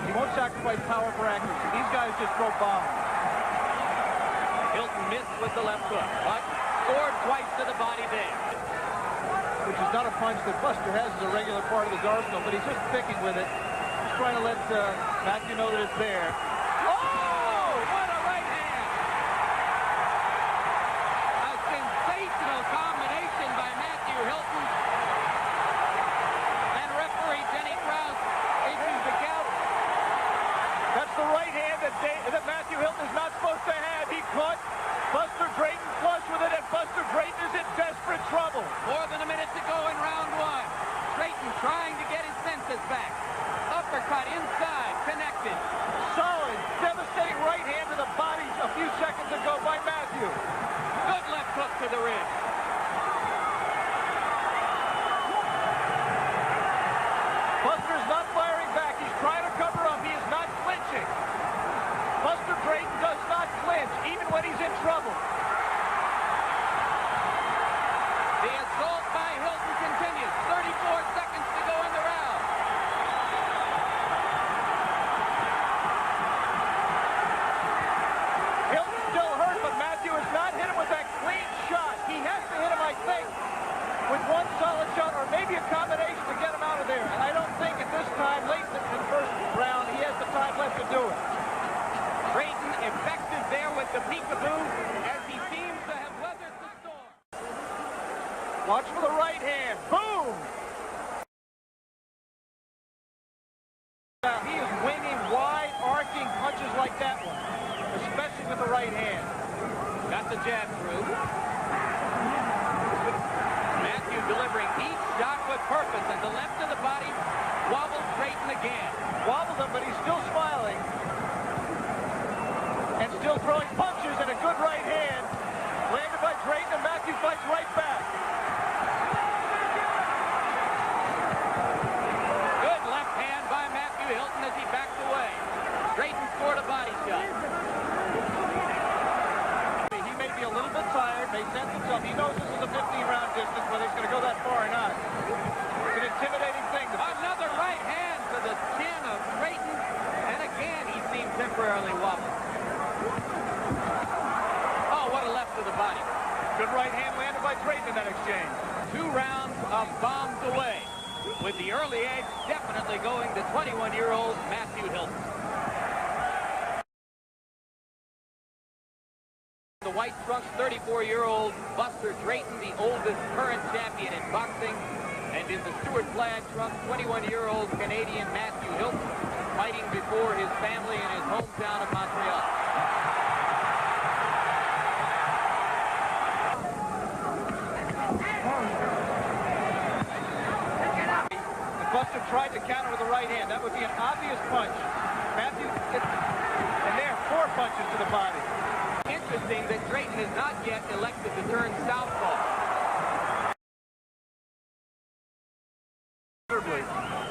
He won't sacrifice power for accuracy. These guys just throw bombs. Hilton missed with the left hook, but scored twice to the body there. Which is not a punch that Buster has as a regular part of his arsenal, but he's just picking with it. He's trying to let Matthew know that it's there. Oh, what a right hand! A sensational combination by Matthew Hilton. And referee Jenny Krause issues the count. That's the right hand that Matthew Hilton is not supposed to have. He caught Buster Drayton flush with it, and Buster Drayton is in desperate trouble. More than a minute to go in round one. Drayton trying to get his senses back. Uppercut inside, connected. Solid, devastating right hand to the body a few seconds ago by Matthew. Good left hook to the ribs. Buster is not firing back. He's trying to cover up. He is not flinching. Buster Drayton does not flinch, even when he's in trouble. The assault by Hilton continues. 34 seconds to go in the round. Hilton's still hurt, but Matthew has not hit him with that clean shot. He has to hit him, I think, with one solid shot, or maybe a combination to get him out of there. And I don't think at this time, late in the first round, he has the time left to do it. Drayton effective there with the peekaboo, as he seems to have weathered the storm. Watch for the right hand. Boom! He is winging wide, arcing punches like that one, especially with the right hand. Got the jab through. Matthew delivering each shot with purpose, and the left of the body wobbles Drayton again. Wobbled him, but he's still smiling. And still throwing punches, and a good right hand. Landed by Drayton, and Matthew fights right back. Good left hand by Matthew Hilton as he backed away. Drayton scored a body shot. He may be a little bit tired, may sense himself. He knows this is a 15-round distance, whether he's going to go that far or not. It's an intimidating thing. Another right hand to the chin of Drayton, and again he seemed temporarily wobbled. Oh, what a left to the body. Good right hand landed by Drayton in that exchange. 2 rounds of bombs away, with the early edge definitely going to 21-year-old Matthew Hilton. The white trunks, 34-year-old Buster Drayton, the oldest current champion in boxing. And in the Stuart flag trunks, 21-year-old Canadian Matthew Hilton, fighting before his family in his hometown of Montreal. Buster tried to counter with the right hand. That would be an obvious punch. Matthew, and there, 4 punches to the body. Interesting that Drayton has not yet elected to turn southpaw.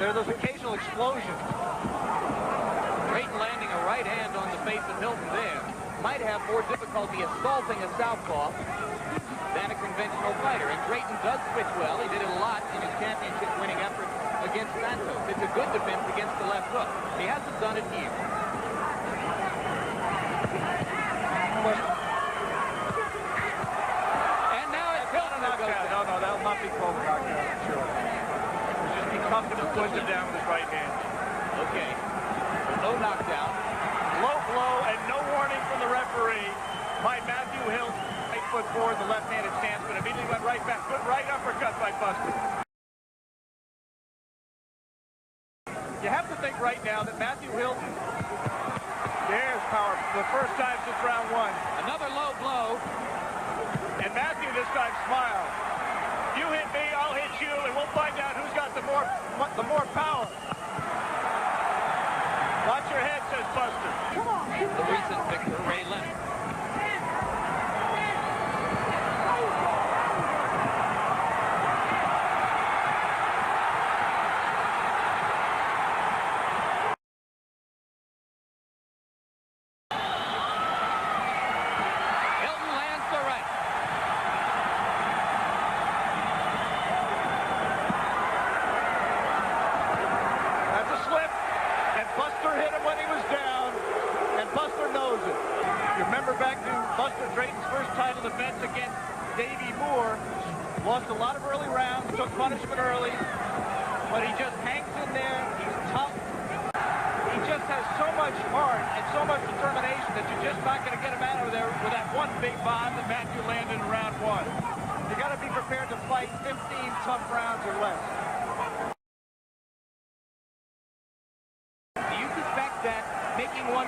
There are those occasional explosions. Drayton landing a right hand on the face of Hilton there. Might have more difficulty assaulting a southpaw than a conventional fighter. And Drayton does switch well. He did it a lot in his championship-winning effort against Santos. It's a good defense against the left hook. He hasn't done it here. And now it's Hilton that goes down. No, that'll not be called a knockout, I'm sure. Just be comfortable to push him down with his right hand. Okay. No knockdown. Low blow and no warning from the referee by Matthew Hilton. Right foot forward, the left-handed stance, but immediately went right back. Good right uppercut by Buster. You have to think right now that Matthew Hilton, there's power for the first time since round 1. Another low blow. And Matthew this time smiles. You hit me, I'll hit you, and we'll find out who's got the more power. Watch your head, says Buster. The recent victor, Ray Leonard. Buster hit lost a lot of early rounds, took punishment early, but he just hangs in there. He's tough. He just has so much heart and so much determination that you're just not going to get him out of there with that one big bomb that Matthew landed in round one. You got to be prepared to fight 15 tough rounds or less. Do you suspect that making 154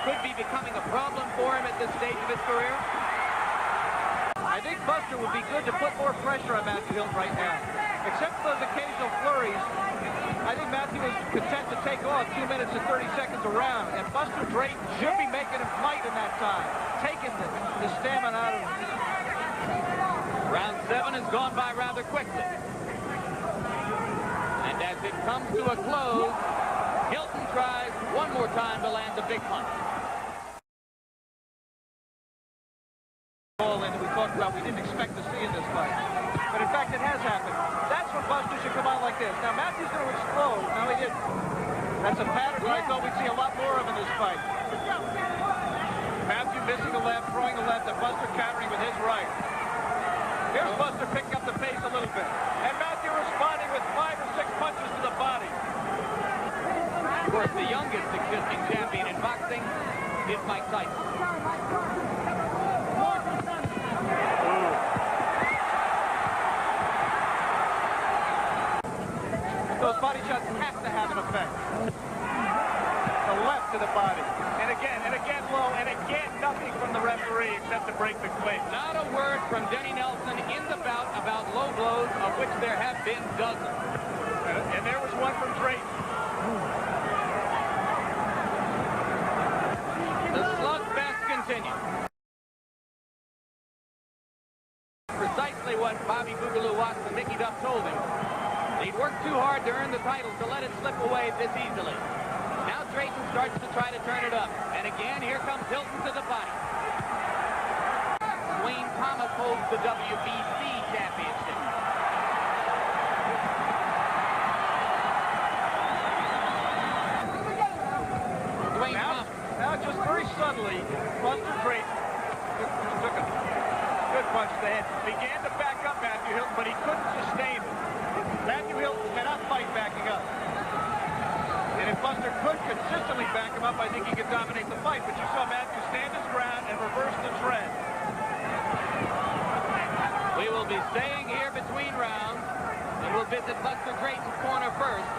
could be becoming a problem for him at this stage of his career? I think Buster would be good to put more pressure on Matthew Hilton right now. Except for those occasional flurries, I think Matthew is content to take off 2 minutes and 30 seconds a round, and Buster Drayton should be making him fight in that time, taking the stamina out of him. Round 7 has gone by rather quickly. And as it comes to a close, Hilton tries one more time to land a big punch. And we talked about we didn't expect to see in this fight. But in fact, it has happened. That's when Buster should come out like this. Now, Matthew's going to explode. No, he didn't. That's a pattern that I thought we'd see a lot more of in this fight. Matthew missing the left, throwing the left, and Buster countering with his right. Here's Buster picking up the pace a little bit. And Matthew responding with 5 or 6 punches to the body. Of course, the youngest existing champion in boxing is Mike Tyson. Those body shots have to have an effect. The left to the body. And again low, and again nothing from the referee except to break the clinch. Not a word from Denny Nelson in the bout about low blows, of which there have been dozens. And there was one from Drayton. The slugfest continues. Precisely what Bobby Boogaloo Watson, Mickey Duff told him. He'd worked too hard to earn the title to let it slip away this easily. Now Drayton starts to try to turn it up. And again, here comes Hilton to the body. Wayne Thomas holds the WBC championship. Now just very subtly, Buster Drayton took a good punch to the head. Began to back up Matthew Hilton, but he couldn't sustain it. Matthew Hilton cannot fight backing up. And if Buster could consistently back him up, I think he could dominate the fight. But you saw Matthew stand his ground and reverse the trend. We will be staying here between rounds, and we'll visit Buster Drayton's corner first.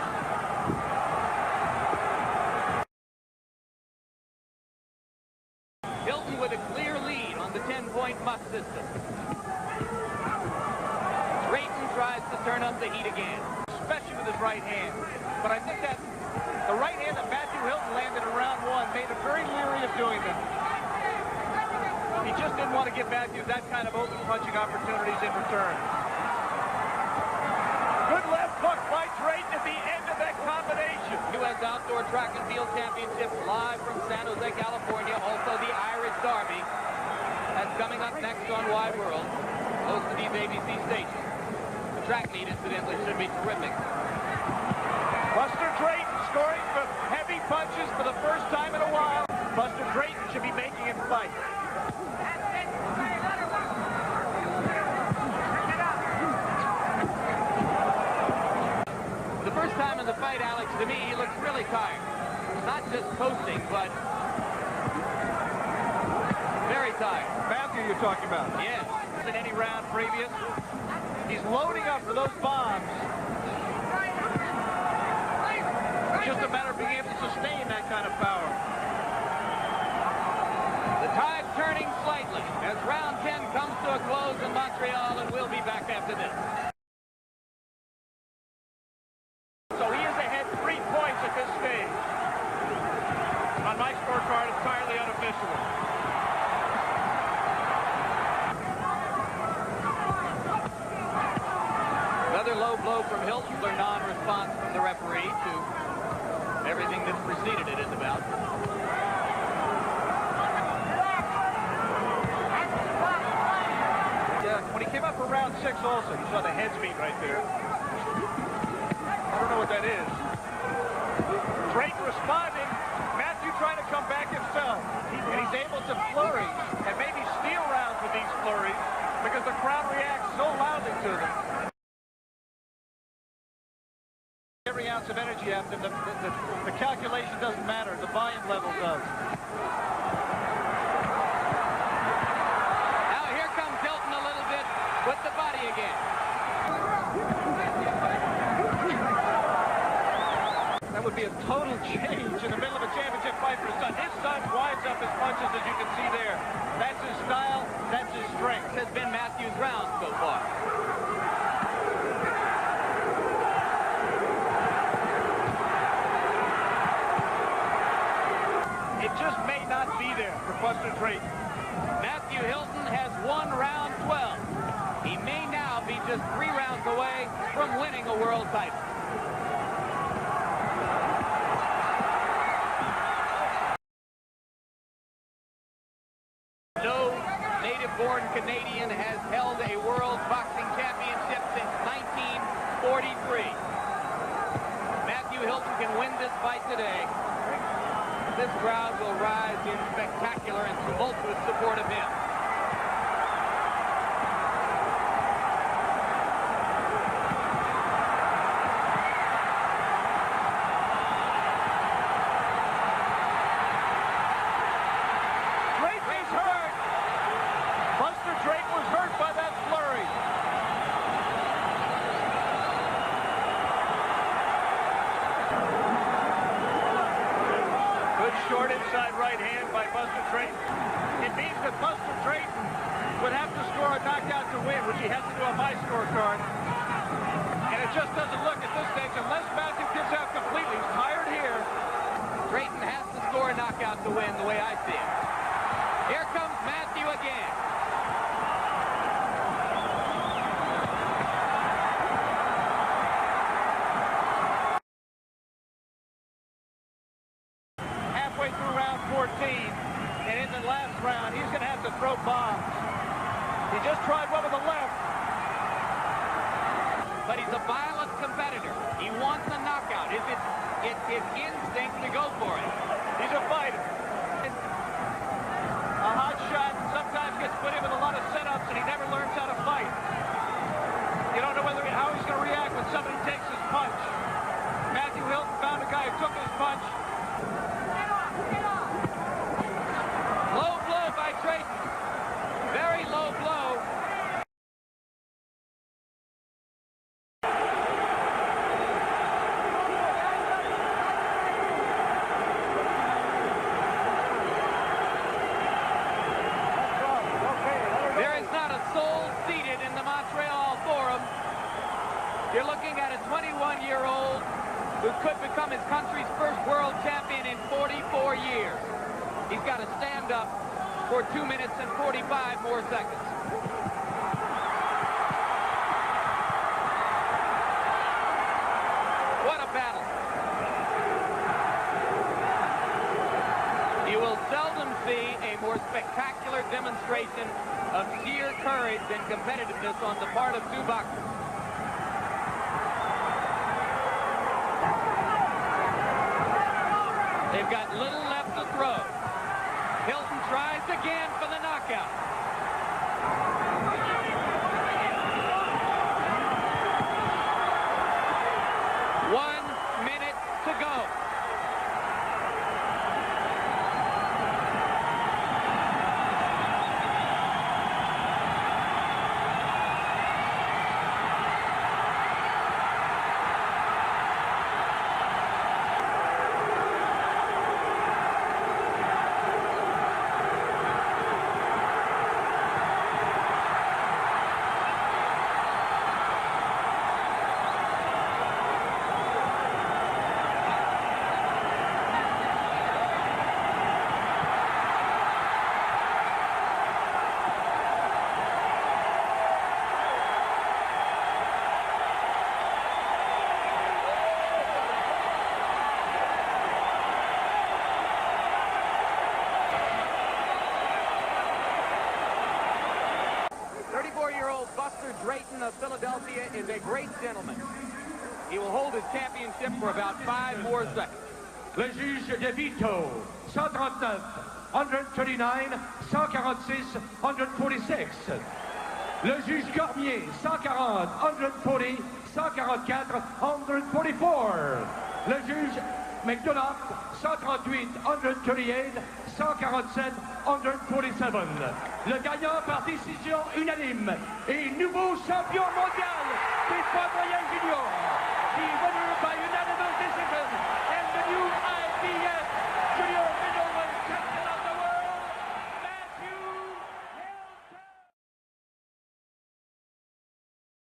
Hilton with a clear lead on the 10-point muck system. Drayton tries to turn up the heat again, especially with his right hand. But I think that the right hand that Matthew Hilton landed in round 1 made him very leery of doing that. He just didn't want to give Matthew that kind of open punching opportunities in return. Good left hook by Drayton at the end of that combination. U.S. Outdoor Track and Field Championships live from San Jose, California. Also the Irish Derby. That's coming up next on Wide World. Close to these ABC stations. The track meet, incidentally, should be terrific. Buster Drayton scoring from heavy punches for the first time in a while. Buster Drayton should be making him fight. The first time in the fight, Alex, to me, he looks really tired. Not just coasting, but very tired. Matthew you're talking about? Yes. In any round previous, he's loading up for those bombs. It's just a matter of being able to sustain that kind of power. The tide turning slightly as round 10 comes to a close in Montreal, and we'll be back after this. So he is ahead 3 points at this stage. On my scorecard, entirely unofficial. Another low blow from Hilton for non-response from the referee to everything that preceded it in the bout. Yeah, when he came up for round 6 also, you saw the heads meet right there. I don't know what that is. Drayton responding. Matthew trying to come back himself. And he's able to flurry and maybe steal rounds with these flurries. But because the crowd reacts so loudly to them. Every ounce of energy out there, the calculation doesn't matter. The volume level does. Now here comes Hilton a little bit with the body again. That would be a total change in the middle of a championship fight for his son. His son winds up his punches, as you can see there. That's his style. That's his strength. This has been Matthew's round so far. It just may not be there for Buster Drayton. Matthew Hilton has won round 12. He may now be just 3 rounds away from winning a world title. No native-born Canadian has held a world boxing championship since 1943. Matthew Hilton can win this fight today. This crowd will rise in spectacular and tumultuous support of him. Drayton's hurt. Buster Drayton was hurt by that flurry. Good short inside right hand by Buster Drayton. It means that Buster Drayton would have to score a knockout to win, which he has to do on my scorecard. And it just doesn't look at this stage, unless Matthew gets out completely. He's tired here. Drayton has to score a knockout to win, the way I see it. Here comes Matthew again. Halfway through round 14, and in the last round, he's going to have to throw bombs. He just tried one with the left. But he's a violent competitor. He wants a knockout. It's his instinct to go for it. He's a fighter. A hot shot sometimes gets put in with a lot of setups, and he never learns how to fight. You don't know how he's going to react when somebody takes his punch. Matthew Hilton found a guy who took his punch. Low blow by Drayton. Very low blow. There is not a soul seated in the Montreal Forum. You're looking at a 21-year-old who could become his country's first world champion in 44 years. He's got to stand up for 2 minutes and 45 more seconds. What a battle. You will seldom see a more spectacular demonstration of sheer courage and competitiveness on the part of two boxers. They've got little left to throw. Hilton tries again for the knockout. One minute to go. Drayton of Philadelphia is a great gentleman. He will hold his championship for about 5 more seconds. Le juge de veto, 139, 139, 146, 146. Le juge Cormier, 140, 140, 144, 144. Le juge McDonough, 138, 138, 147, 147. Le gagnant par décision unanime et nouveau champion mondial des poids moyens juniors. The winner by unanimous decision